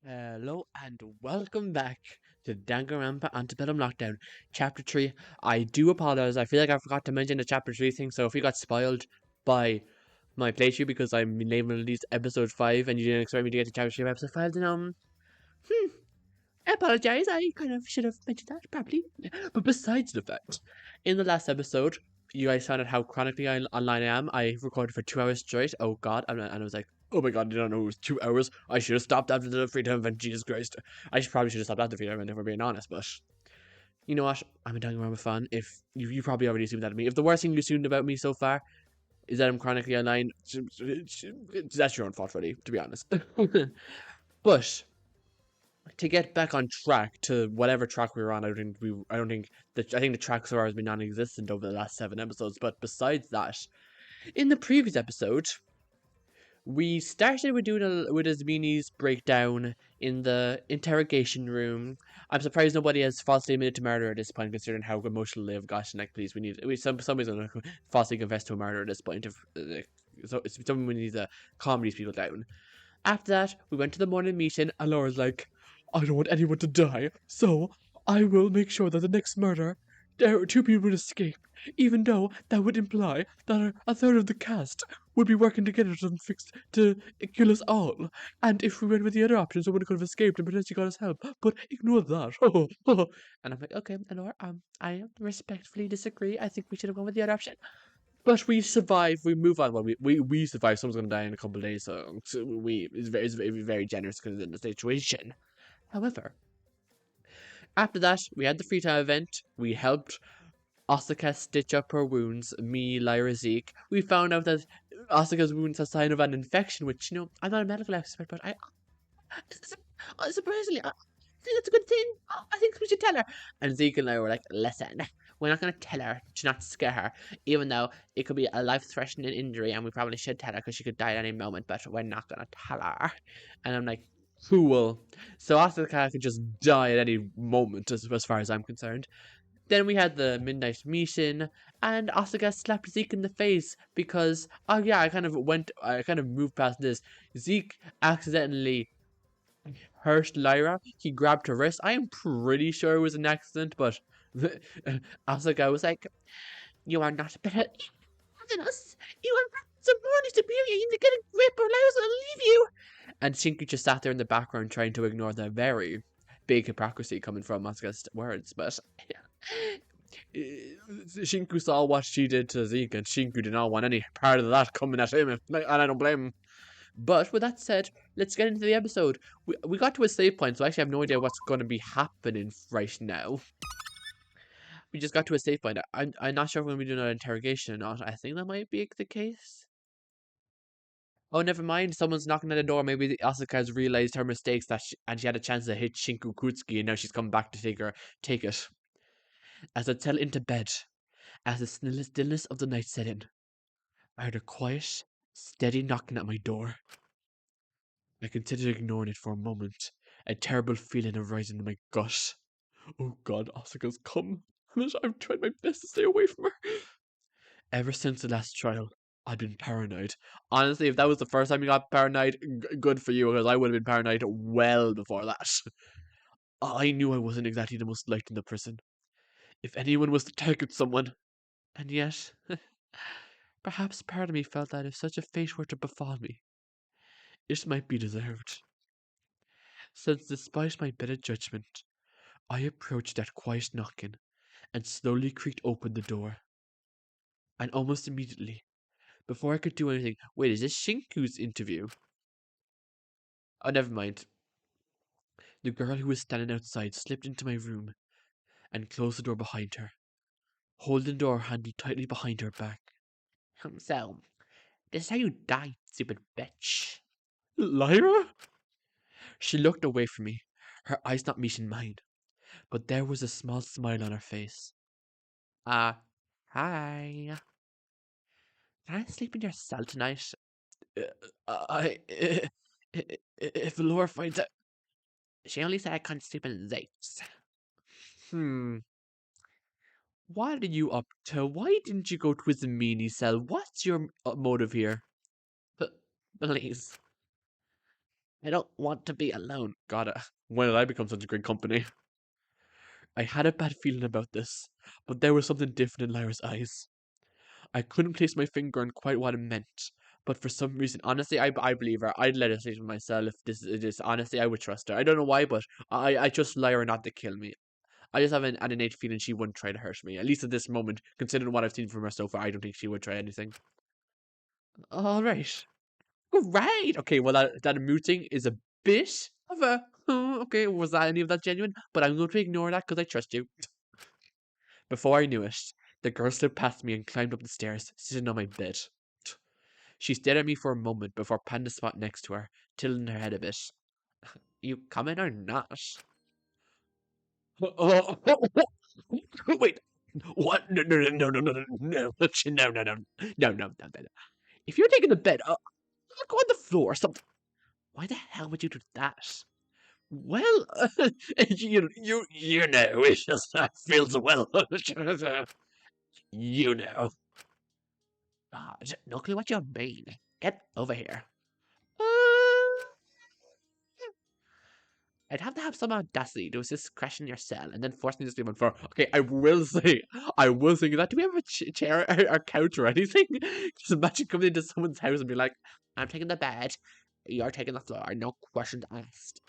Hello and welcome back to Danganronpa Antebellum Lockdown, Chapter 3. I do apologize, I feel like I forgot to mention the Chapter 3 thing, so if you got spoiled by my playthrough because I'm labeling these Episode 5 and you didn't expect me to get to Chapter 3 of Episode 5, then hmm, I apologize, I kind of should have mentioned that, probably. But besides the fact, in the last episode, you guys found out how chronically online I am. I recorded for 2 hours straight. Oh god, and I was like, oh my god, I didn't know it was 2 hours. I should have stopped after the free time event. Jesus Christ, probably should have stopped after the free time event if we're being honest. But you know what? I'm a Danganronpa fan. If you probably already assumed that of me. If the worst thing you assumed about me so far is that I'm chronically online, that's your own fault, really. To be honest. But to get back on track to whatever track we were on, I think the track so far has been non-existent over the last 7 episodes. But besides that, in the previous episode, we started with doing with Asmini's breakdown in the interrogation room. I'm surprised nobody has falsely admitted to murder at this point, considering how emotional they've gotten. Like, please, somebody's gonna falsely confess to a murder at this point. So it's something we need to calm these people down. After that, we went to the morning meeting, and Laura's like, I don't want anyone to die, so I will make sure that the next murder, there are 2 people would escape, even though that would imply that a third of the cast would be working together to kill us all. And if we went with the other option, someone could have escaped and potentially got us help. But ignore that. And I'm like, okay, Laura, I respectfully disagree. I think we should have gone with the other option. But we survive. We move on. Well, we survive. Someone's gonna die in a couple of days, so it's very generous because in the situation. However, after that, we had the free time event. We helped Asuka stitch up her wounds. Me, Lyra, Zeke. We found out that Asuka's wounds are a sign of an infection, which I'm not a medical expert, but surprisingly, I think that's a good thing. I think we should tell her. And Zeke and I were like, listen, we're not going to tell her to not scare her, even though it could be a life-threatening injury, and we probably should tell her because she could die at any moment, but we're not going to tell her. And I'm like, cool. So Asuka could just die at any moment, as far as I'm concerned. Then we had the midnight meeting, and Asuka slapped Zeke in the face because, oh yeah, I kind of moved past this. Zeke accidentally hurt Lyra. He grabbed her wrist. I am pretty sure it was an accident, but Asuka was like, "You are not better than us. You are some morning superior. You need to get a grip, or Lyra's gonna leave you." And Shinku just sat there in the background trying to ignore the very big hypocrisy coming from Asuka's words. But Shinku saw what she did to Zeke, and Shinku did not want any part of that coming at him, and I don't blame him. But with that said, let's get into the episode. We got to a save point, so I actually have no idea what's going to be happening right now. We just got to a save point. I'm not sure if we're going to be doing an interrogation or not. I think that might be the case. Oh, never mind. Someone's knocking at the door. Maybe Asuka has realized her mistakes and she had a chance to hit Shinku Kutsuki, and now she's come back to take it. As I settled into bed, as the stillness of the night set in, I heard a quiet, steady knocking at my door. I considered ignoring it for a moment, a terrible feeling arising in my gut. Oh god, Asuka's come. I've tried my best to stay away from her. Ever since the last trial, I've been paranoid. Honestly, if that was the first time you got paranoid, good for you, because I would have been paranoid well before that. I knew I wasn't exactly the most liked in the prison. If anyone was to target someone, and yet, perhaps part of me felt that if such a fate were to befall me, it might be deserved. Since, despite my better judgment, I approached that quiet knocking and slowly creaked open the door. And almost immediately, before I could do anything, wait, is this Shinku's interview? Oh, never mind. The girl who was standing outside slipped into my room and closed the door behind her, holding the door handle tightly behind her back. So, this is how you die, stupid bitch. Lyra? She looked away from me, her eyes not meeting mine, but there was a small smile on her face. Hi. Can I sleep in your cell tonight? If Laura finds out. She only said I can't sleep in Zake's. What are you up to? Why didn't you go to his mini cell? What's your motive here? Please. I don't want to be alone. God, when did I become such a great company? I had a bad feeling about this, but there was something different in Lyra's eyes. I couldn't place my finger on quite what it meant, but for some reason, honestly, I believe her. I'd let her sleep with myself if this is this. Honestly, I would trust her. I don't know why, but I trust Lyra not to kill me. I just have an innate feeling she wouldn't try to hurt me. At least at this moment, considering what I've seen from her so far, I don't think she would try anything. All right. Great. Okay, well that mood thing is a bit of a okay. Was that any of that genuine? But I'm going to ignore that because I trust you. Before I knew it, the girl slipped past me and climbed up the stairs, sitting on my bed. She stared at me for a moment before patting the spot next to her, tilting her head a bit. You coming or not? Wait. What? No, no, no, no, no, no, no, no, no, no, no, no, no. If you're taking the bed, I'll go on the floor or something. Why the hell would you do that? Well, you know, it just feels well. You know. No clue what you mean. Get over here. I'd have to have some audacity to assist crashing your cell and then force me to sleep on the floor. Okay, I will say that. Do we have a chair or couch or anything? Just imagine coming into someone's house and be like, I'm taking the bed. You're taking the floor. No questions asked.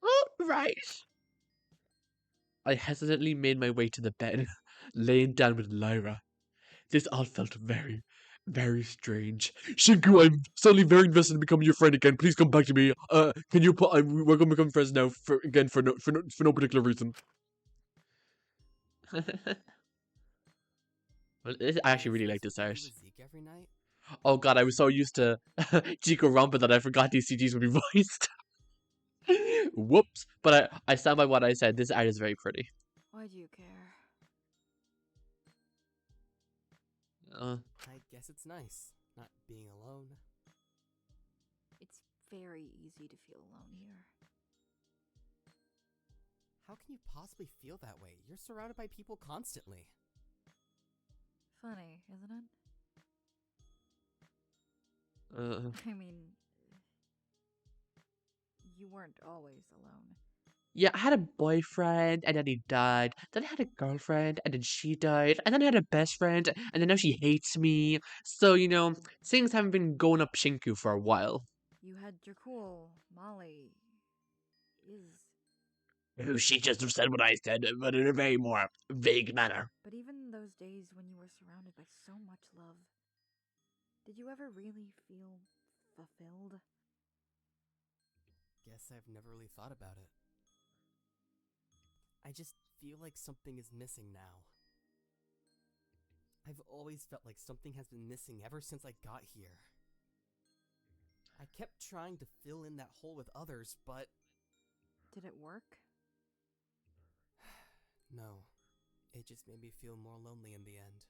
Oh, right. I hesitantly made my way to the bed, laying down with Lyra. This all felt very, very strange. Shinku, I'm suddenly very invested in becoming your friend again. Please come back to me. Can you put? We're gonna become friends now. For no particular reason. Well, I actually really like this art. Oh god, I was so used to Chico Rompa that I forgot these CGs would be voiced. Whoops. But I stand by what I said. This art is very pretty. Why do you care? I guess it's nice, not being alone. It's very easy to feel alone here. How can you possibly feel that way? You're surrounded by people constantly. Funny, isn't Uh, it? I mean, you weren't always alone. yeah, I had a boyfriend, and then he died. Then I had a girlfriend, and then she died. And then I had a best friend, and then now she hates me. So, you know, things haven't been going up Shinku for a while. You had your cool Molly. Is. She just said what I said, but in a very more vague manner. But even those days when you were surrounded by so much love, did you ever really feel fulfilled? Guess I've never really thought about it. I just feel like something is missing now. I've always felt like something has been missing ever since I got here. I kept trying to fill in that hole with others, but... Did it work? No. It just made me feel more lonely in the end.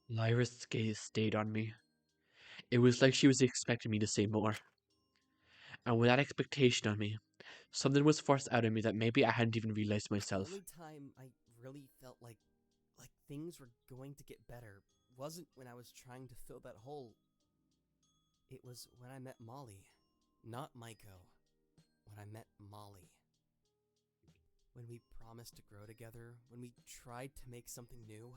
Lyra's gaze stayed on me. It was like she was expecting me to say more. And with that expectation on me, something was forced out of me that maybe I hadn't even realized myself. The only time I really felt like things were going to get better wasn't when I was trying to fill that hole. It was when I met Molly. Not Maiko. When I met Molly. When we promised to grow together, when we tried to make something new.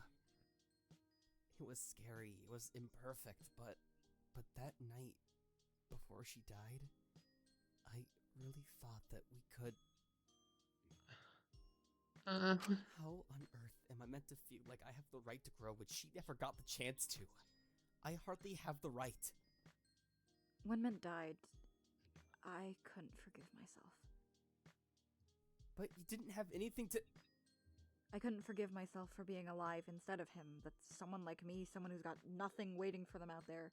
It was scary, it was imperfect, but that night, before she died, I really thought that we could... How on earth am I meant to feel like I have the right to grow when she never got the chance to? I hardly have the right. When Mint died, I couldn't forgive myself. But you didn't have anything to... I couldn't forgive myself for being alive instead of him, but someone like me, someone who's got nothing waiting for them out there,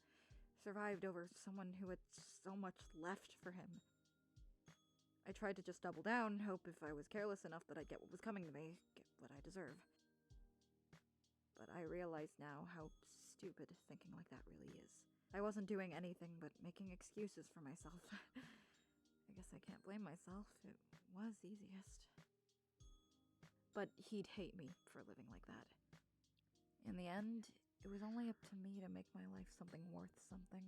survived over someone who had so much left for him. I tried to just double down, hope if I was careless enough that I'd get what was coming to me, get what I deserve. But I realize now how stupid thinking like that really is. I wasn't doing anything but making excuses for myself. I guess I can't blame myself, it was easiest. But he'd hate me for living like that. In the end, it was only up to me to make my life something worth something.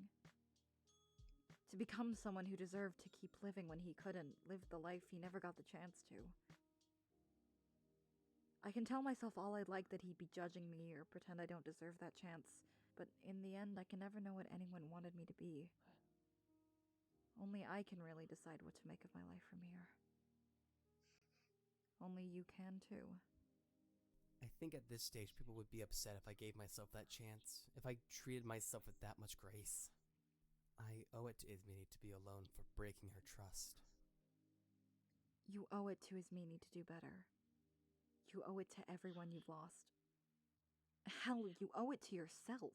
To become someone who deserved to keep living when he couldn't, live the life he never got the chance to. I can tell myself all I'd like that he'd be judging me or pretend I don't deserve that chance, but in the end I can never know what anyone wanted me to be. Only I can really decide what to make of my life from here. Only you can too. I think at this stage people would be upset if I gave myself that chance, if I treated myself with that much grace. I owe it to Ismini to be alone for breaking her trust. You owe it to Ismini to do better. You owe it to everyone you've lost. Hell, you owe it to yourself.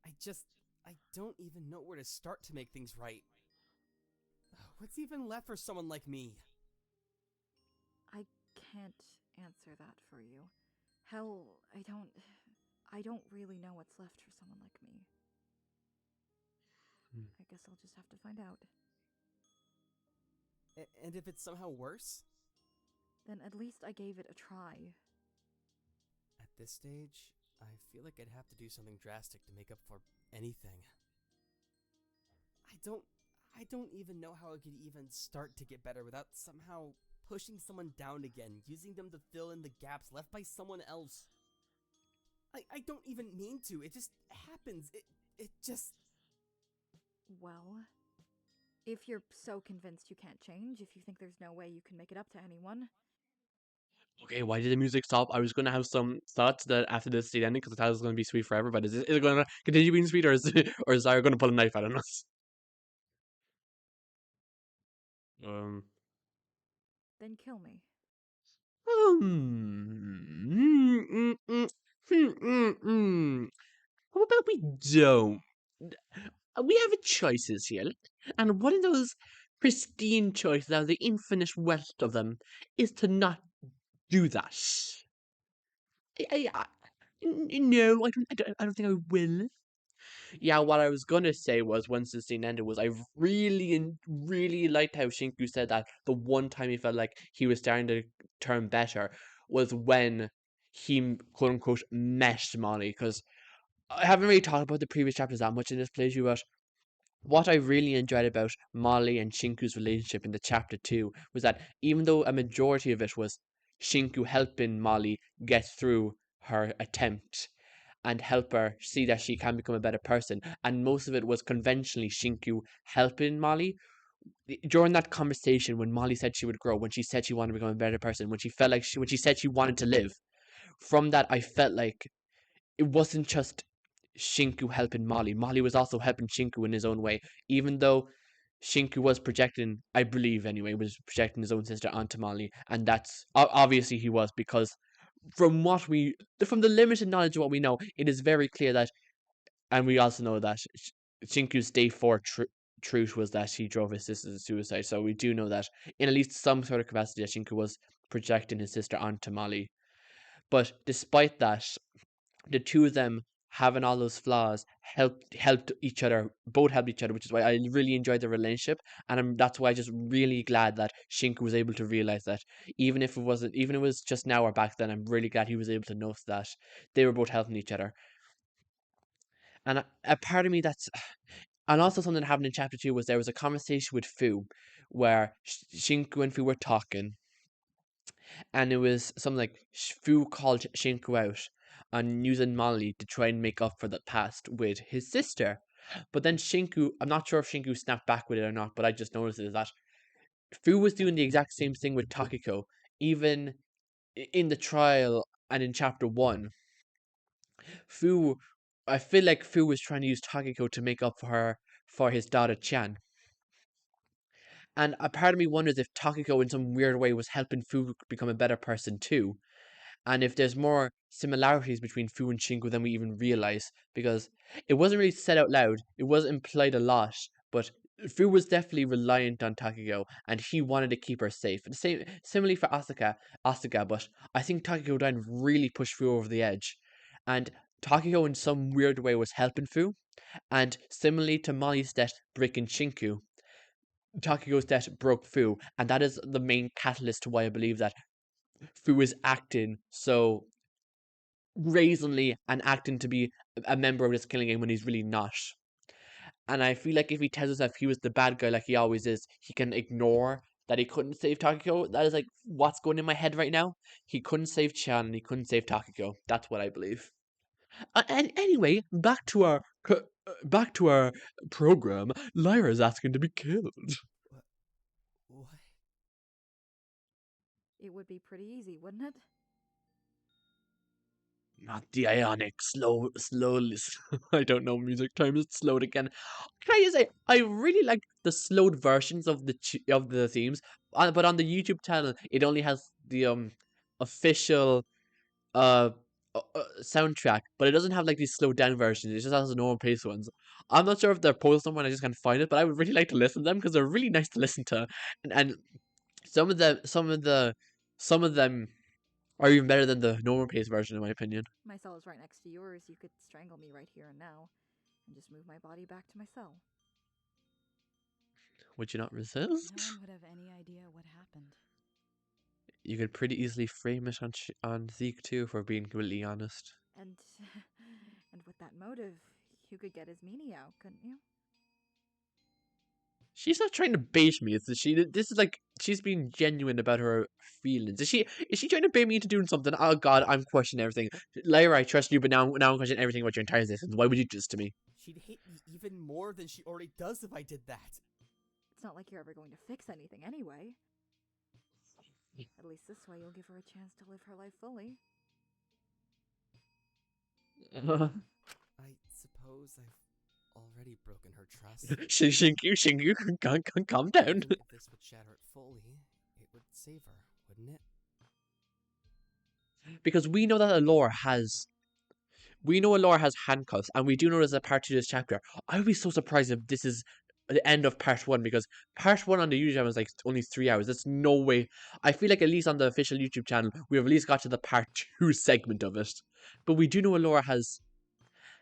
I don't even know where to start to make things right. What's even left for someone like me? I can't answer that for you. Hell, I don't really know what's left for someone like me. I guess I'll just have to find out. And if it's somehow worse? Then at least I gave it a try. At this stage, I feel like I'd have to do something drastic to make up for anything. I don't even know how I could even start to get better without somehow pushing someone down again, using them to fill in the gaps left by someone else. I don't even mean to, it just happens, it just... Well, if you're so convinced you can't change, if you think there's no way you can make it up to anyone... Okay, why did the music stop? I was going to have some thoughts that after this scene ending, because I thought it was going to be sweet forever, but is it going to continue being sweet, or or is Zara going to pull a knife out on us? Then kill me. How about we don't? We have choices here, and one of those pristine choices out of the infinite wealth of them is to not do that. No, I don't think I will. Yeah, what I was gonna say was once the scene ended was I really liked how Shinku said that the one time he felt like he was starting to turn better was when he quote unquote met Molly, because I haven't really talked about the previous chapters that much in this playthrough, but what I really enjoyed about Molly and Shinku's relationship in the chapter 2 was that even though a majority of it was Shinku helping Molly get through her attempt and help her see that she can become a better person, and most of it was conventionally Shinku helping Molly. During that conversation, when Molly said she would grow, when she said she wanted to become a better person, when she felt like when she said she wanted to live, from that I felt like it wasn't just Shinku helping Molly. Molly was also helping Shinku in his own way, even though Shinku was projecting, I believe anyway, was projecting his own sister onto Molly, and that's obviously he was, because from from the limited knowledge of what we know, it is very clear that, and we also know that Shinku's day 4 truth was that he drove his sister to suicide. So we do know that in at least some sort of capacity that Shinku was projecting his sister onto Molly. But despite that, the two of them having all those flaws helped each other, both helped each other, which is why I really enjoyed the relationship, and that's why I'm just really glad that Shinku was able to realize that, even if it was just now or back then, I'm really glad he was able to notice that they were both helping each other. And a part of me and also something that happened in chapter 2 was there was a conversation with Fu where Shinku and Fu were talking, and it was something like Fu called Shinku out on using Molly to try and make up for the past with his sister. But then Shinku, I'm not sure if Shinku snapped back with it or not, but I just noticed it, that Fu was doing the exact same thing with Takiko, even in the trial and in chapter 1. I feel like Fu was trying to use Takiko to make up for his daughter Chan. And a part of me wonders if Takiko in some weird way was helping Fu become a better person too. And if there's more similarities between Fu and Shinku than we even realize, because it wasn't really said out loud, it was implied a lot, but Fu was definitely reliant on Takiko, and he wanted to keep her safe. The same, similarly for Asuka, but I think Takiko then really pushed Fu over the edge, and Takiko in some weird way was helping Fu, and similarly to Molly's death breaking Shinku, Takiko's death broke Fu, and that is the main catalyst to why I believe that Fu is acting so brazenly and acting to be a member of this killing game when he's really not. And I feel like if he tells us if he was the bad guy like he always is, he can ignore that he couldn't save Takiko. That is like what's going in my head right now. He couldn't save Chan and he couldn't save Takiko. That's what I believe. And anyway, back to our program. Lyra's asking to be killed. What? It would be pretty easy, wouldn't it? Not the ionic, slowly. I don't know music terms. It's slowed again. Can I just say I really like the slowed versions of the themes, but on the YouTube channel it only has the official uh, soundtrack, but it doesn't have like these slowed down versions. It just has the normal pace ones. I'm not sure if they're posted somewhere. I just can't find it, but I would really like to listen to them because they're really nice to listen to, and some of them are even better than the normal pace version, in my opinion. My cell is right next to yours. You could strangle me right here and now, and just move my body back to my cell. Would you not resist? No one would have any idea what happened. You could pretty easily frame it on Zeke too, for being completely honest. And and with that motive, you could get his meanie out, couldn't you? She's not trying to bait me, is she? This is like she's being genuine about her feelings. Is she trying to bait me into doing something? Oh God, I'm questioning everything. Lyra, I trust you, but now I'm questioning everything about your entire existence. Why would you do this to me? She'd hate me even more than she already does if I did that. It's not like you're ever going to fix anything anyway. At least this way you'll give her a chance to live her life fully. I suppose I've already broken her trust. Shinku, calm down. If this would shatter it fully, it would save her, wouldn't it? Because we know that Allure has handcuffs, and we do know there's a part 2 to this chapter. I would be so surprised if this is the end of part 1, because part 1 on the YouTube channel is like only 3 hours. There's no way. I feel like at least on the official YouTube channel, we have at least got to the part 2 segment of it. But we do know Allure has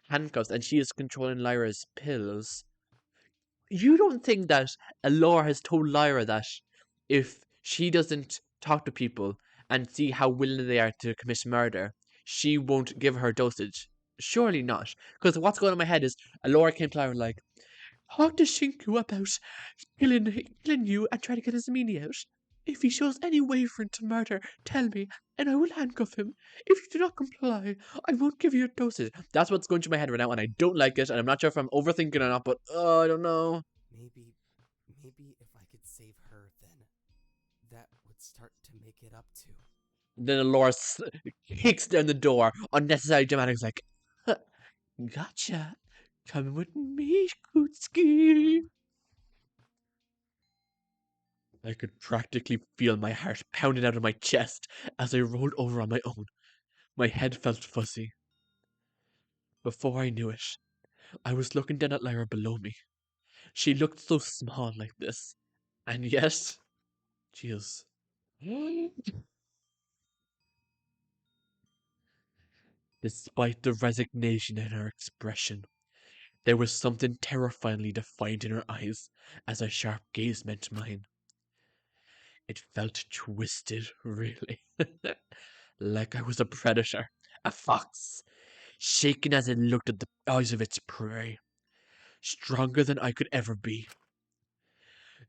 handcuffs, and she is controlling Lyra's pills. You don't think that Allure has told Lyra that if she doesn't talk to people and see how willing they are to commit murder, she won't give her dosage? Surely not. Because what's going on in my head is Allure came to Lyra like, talk to Shinku about killing you and try to get his meanie out. If he shows any wavering to murder, tell me, and I will handcuff him. If you do not comply, I won't give you a dosage. That's what's going through my head right now, and I don't like it, and I'm not sure if I'm overthinking or not, but I don't know. Maybe if I could save her, then that would start to make it up to. Then Allure kicks down the door, unnecessary dramatics like, gotcha. Come with me, Kutski. I could practically feel my heart pounding out of my chest as I rolled over on my own. My head felt fuzzy. Before I knew it, I was looking down at Lyra below me. She looked so small like this, and yet, she is. Despite the resignation in her expression, there was something terrifyingly defiant in her eyes as her sharp gaze met mine. It felt twisted, really. Like I was a predator, a fox, shaking as it looked at the eyes of its prey, stronger than I could ever be.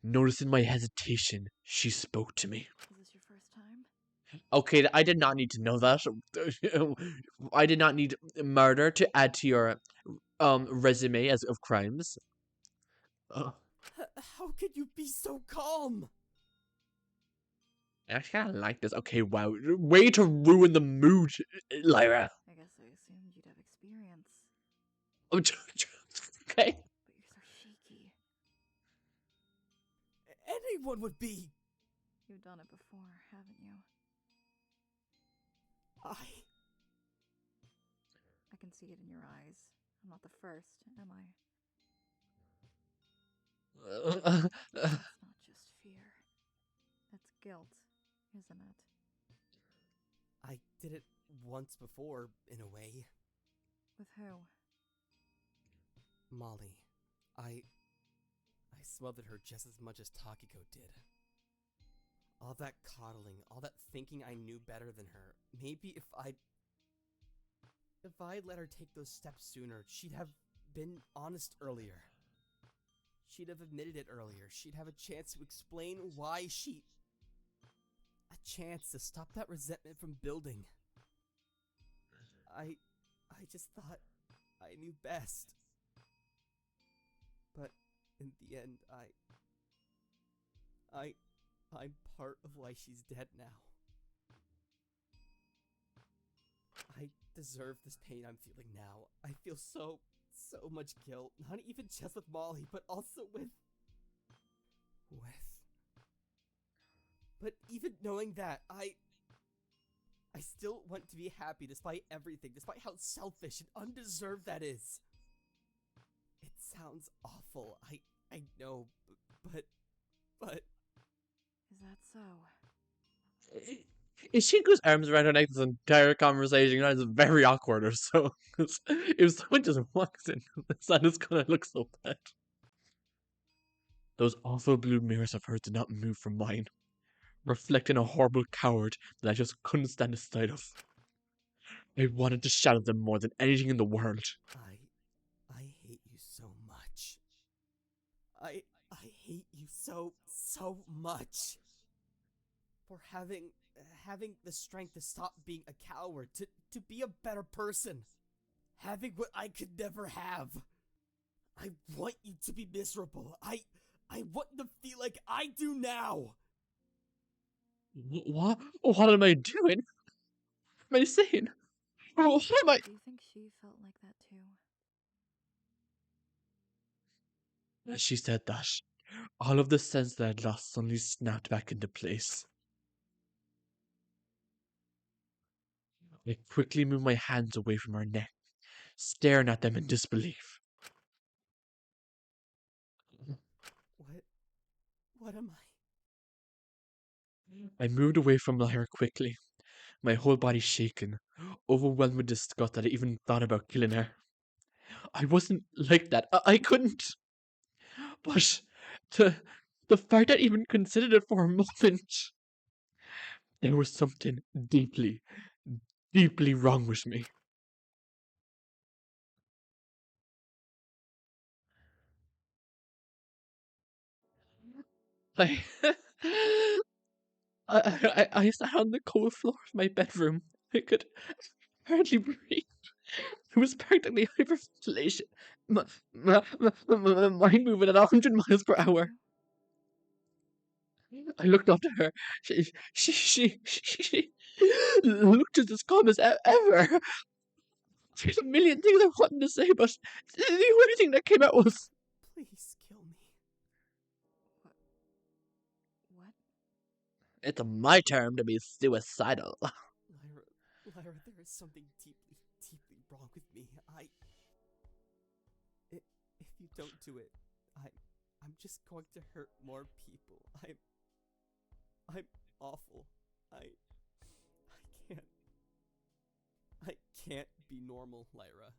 Noticing my hesitation, she spoke to me. Is this your first time? Okay, I did not need to know that. I did not need murder to add to your resume as of crimes. How could you be so calm? I actually kind of like this. Okay, wow. Way to ruin the mood, Lyra. I guess I assumed you'd have experience. Okay. But you're so shaky. Anyone would be. You've done it before, haven't you? I can see it in your eyes. I'm not the first, am I? That's not just fear. That's guilt, isn't it? I did it once before, in a way. With who? Molly. I smothered her just as much as Takiko did. All that coddling, all that thinking I knew better than her. Maybe if I'd let her take those steps sooner, she'd have been honest earlier. She'd have admitted it earlier. She'd have a chance to explain why she... A chance to stop that resentment from building. I just thought I knew best. But in the end, I'm part of why she's dead now. I deserve this pain I'm feeling now. I feel so much guilt. Not even just with Molly, but also with... But even knowing that, I still want to be happy despite everything, despite how selfish and undeserved that is. It sounds awful, I know, but... Is that so? Shinku's arms around her neck this entire conversation, and it's very awkward or so. If someone just walks in, that is gonna look so bad. Those awful blue mirrors of hers did not move from mine, reflecting a horrible coward that I just couldn't stand the sight of. I wanted to shadow them more than anything in the world. I hate you so much. I hate you so much. For having the strength to stop being a coward, to be a better person. Having what I could never have. I want you to be miserable. I want you to feel like I do now. What? What am I doing? Am I sane? What am I? Do you think she felt like that too? As she said that, all of the sense that I'd lost suddenly snapped back into place. I quickly moved my hands away from her neck, staring at them in disbelief. What am I? I moved away from her quickly, my whole body shaken, overwhelmed with disgust that I even thought about killing her. I wasn't like that. I couldn't. But the fact that I even considered it for a moment, there was something deeply, deeply wrong with me. I, I sat on the cold floor of my bedroom. I could hardly breathe. It was practically hyperventilation. My mind moving at 100 miles per hour. I looked up to her. She looked just as calm as ever. There's a million things I wanted to say, but the only thing that came out was... Please kill me. What? It's my turn to be suicidal. Lyra, there is something deeply wrong with me. If you don't do it, I'm just going to hurt more people. I'm awful. I can't be normal, Lyra.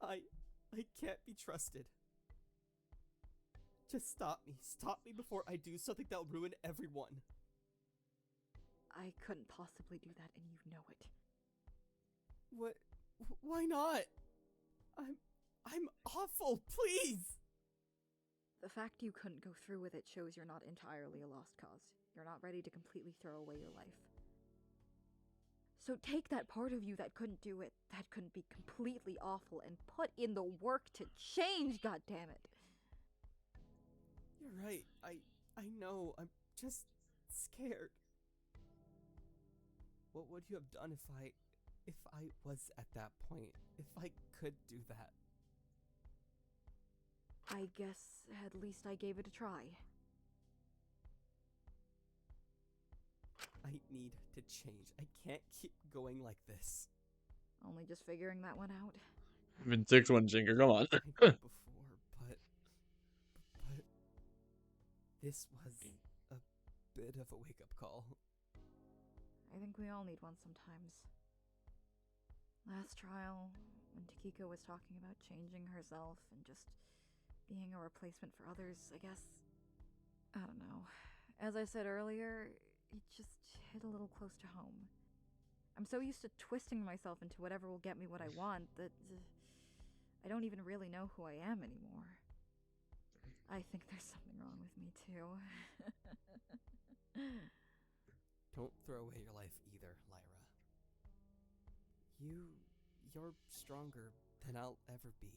I can't be trusted. Just stop me. Stop me before I do something that'll ruin everyone. I couldn't possibly do that, and you know it. What? Why not? I'm awful, please! The fact you couldn't go through with it shows you're not entirely a lost cause. You're not ready to completely throw away your life. So take that part of you that couldn't do it, that couldn't be completely awful, and put in the work to change, goddammit! You're right. I know. I'm just scared. What would you have done if I was at that point? If I could do that? I guess at least I gave it a try. I need to change. I can't keep going like this. Only just figuring that one out. Been 6-1, Jinker, come on. I did before, but this was a bit of a wake-up call. I think we all need one sometimes. Last trial, when Takiko was talking about changing herself and just being a replacement for others, I guess... I don't know. As I said earlier, it just hit a little close to home. I'm so used to twisting myself into whatever will get me what I want that I don't even really know who I am anymore. I think there's something wrong with me, too. Don't throw away your life either, Lyra. You're stronger than I'll ever be.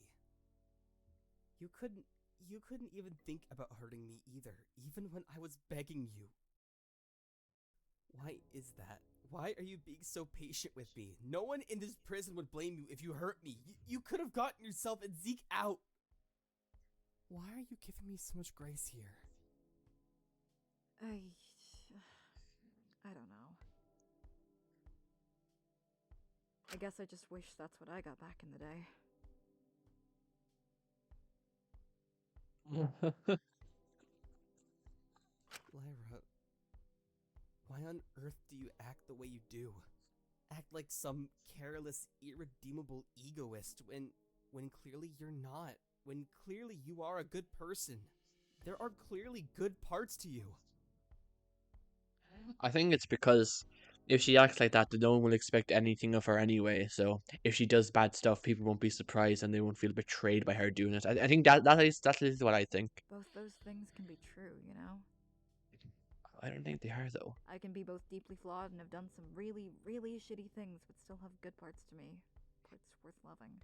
You couldn't even think about hurting me either, even when I was begging you. Why is that? Why are you being so patient with me? No one in this prison would blame you if you hurt me. You could have gotten yourself and Zeke out. Why are you giving me so much grace here? I don't know. I guess I just wish that's what I got back in the day. Lyra, why on earth do you act the way you do? Act like some careless, irredeemable egoist when clearly you're not. When clearly you are a good person. There are clearly good parts to you. I think it's because if she acts like that, then no one will expect anything of her anyway. So if she does bad stuff, people won't be surprised and they won't feel betrayed by her doing it. I think that is what I think. Both those things can be true, you know? I don't think they are though. I can be both deeply flawed and have done some really, really shitty things, but still have good parts to me. Parts worth loving.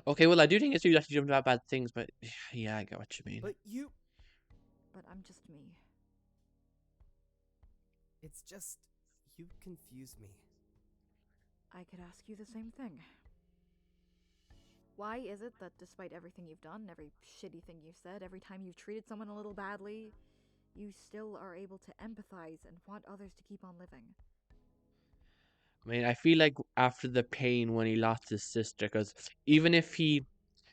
Okay, well I do think it's true that she does bad things, but yeah, I get what you mean. But I'm just me. It's just, you confuse me. I could ask you the same thing. Why is it that despite everything you've done, every shitty thing you've said, every time you've treated someone a little badly, you still are able to empathize and want others to keep on living? I mean, I feel like after the pain when he lost his sister, because even if he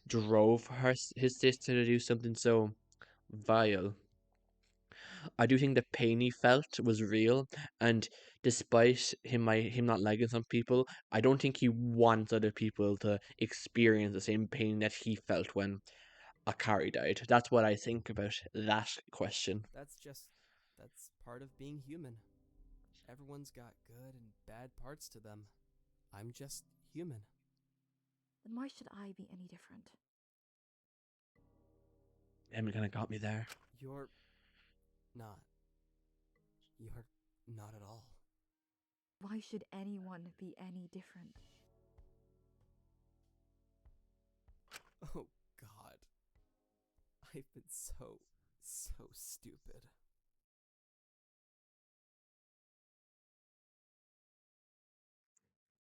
drove his sister to do something so vile, I do think the pain he felt was real, and despite him not liking some people, I don't think he wants other people to experience the same pain that he felt when Akari died. That's what I think about that question. That's part of being human. Everyone's got good and bad parts to them. I'm just human. Then why should I be any different? Emily kind of got me there. You're not. You're not at all. Why should anyone be any different? Oh, God. I've been so stupid.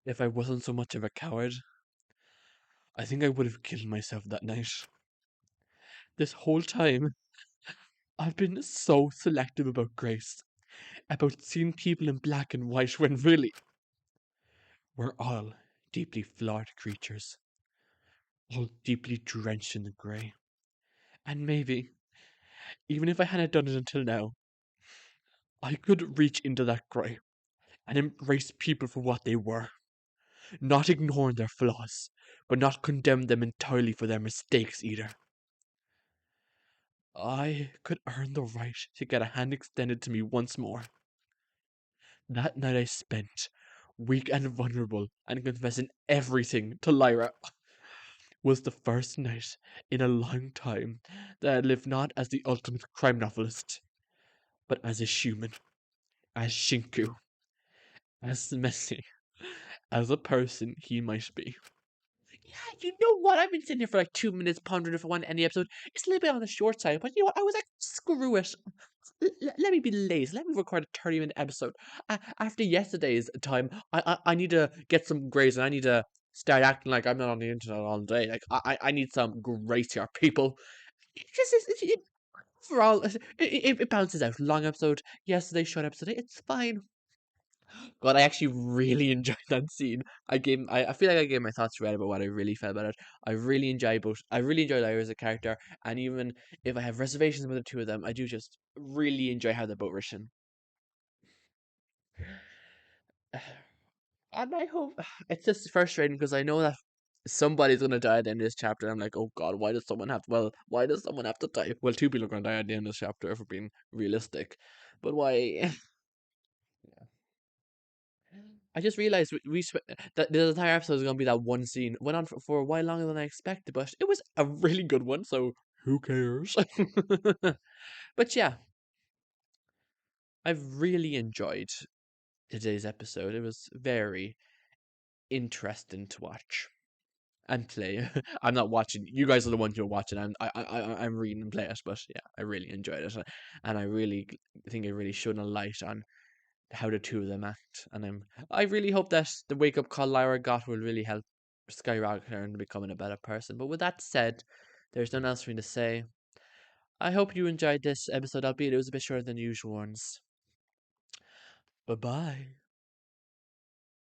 If I wasn't so much of a coward, I think I would have killed myself that night. This whole time, I've been so selective about grace, about seeing people in black and white when really, we're all deeply flawed creatures, all deeply drenched in the grey. And maybe, even if I hadn't done it until now, I could reach into that grey and embrace people for what they were, not ignoring their flaws, but not condemn them entirely for their mistakes either. I could earn the right to get a hand extended to me once more. That night I spent, weak and vulnerable, and confessing everything to Lyra, was the first night in a long time that I lived not as the ultimate crime novelist, but as a human, as Shinku, as messy, as a person he might be. Yeah, you know what? I've been sitting here for like 2 minutes pondering if I want to end the episode. It's a little bit on the short side, but you know what? I was like, screw it. Let me be lazy. Let me record a 30-minute episode. After yesterday's time, I need to get some grace and I need to start acting like I'm not on the internet all day. Like, I need some grace here, people. Overall, it balances out. Long episode, yesterday, short episode. It's fine. God, I actually really enjoyed that scene. I feel like I gave my thoughts right about what I really felt about it. I really enjoy Lyra as a character, and even if I have reservations about the two of them, I do just really enjoy how they're both written. And I hope it's just frustrating because I know that somebody's gonna die at the end of this chapter. I'm like, oh God, why does someone have? Well, why does someone have to die? Well, two people are gonna die at the end of this chapter if we're being realistic, but why? I just realized that the entire episode is gonna be that one scene. Went on for a while longer than I expected, but it was a really good one. So who cares? But yeah, I've really enjoyed today's episode. It was very interesting to watch and play. I'm not watching. You guys are the ones who are watching. I'm reading and play it. But yeah, I really enjoyed it, and I really think it really shone a light on how the two of them act. And I really hope that the wake up call Lyra got will really help skyrocket her into becoming a better person. But with that said, there's nothing else for me to say. I hope you enjoyed this episode, albeit it was a bit shorter than usual ones. Bye bye.